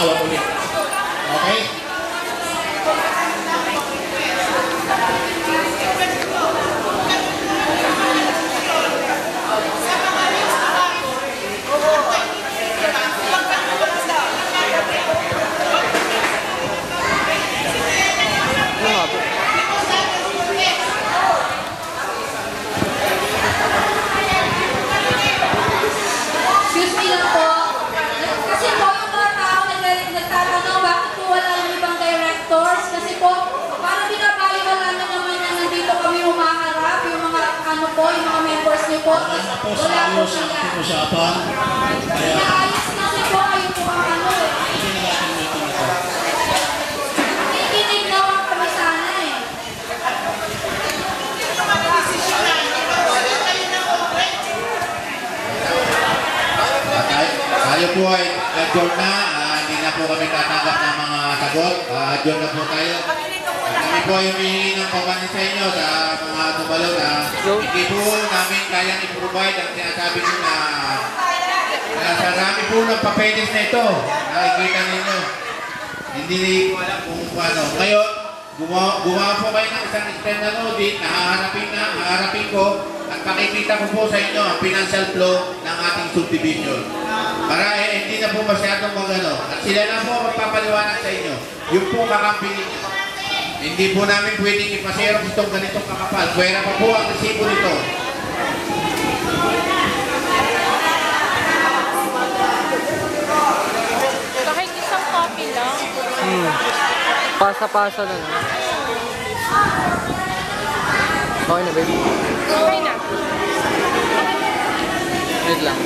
tawag ulit. Okay? Excuse me lang po. Kasi po yung mga tao nagtatanong bakit po wala yung ibang directors. Kasi po, parang binabaliwala na naman na nandito kami humaharap. Yung mga ano po, yung mga members niyo po. Wala po sa Wala po ayos ang sila. usapan. Kaya, Naayos na siya po. Ayun po ang ano eh. hindi na natin meeting ito. Nakikinig daw ang kami sana eh. Tayo po ay adjourn na. Hindi na po kami tatanggap ng mga sagot. Adjourn na po tayo. Kami po ay humihingi ng papanin sa inyo sa mga tumalog na hindi po namin kayang i-provide ang sinasabi nyo na sa rami po ng papeles na ito. Nakikita ninyo. Hindi ko alam kung paano. Ngayon, gumawa po kayo ng isang external audit na haharapin ko at pakikita ko po sa inyo ang financial flow ng ating subdivision. Para hindi na po masyadong magano. At sila na po magpapaliwanag sa inyo. Yung po kakampi ninyo. Hindi po namin pwedeng ipasero itong ganitong kakapal. Pwera pa po ang resibo nito. Kahit isang copy lang. Pasa-pasa na lang. Okay na, baby. Okay na. Wait lang.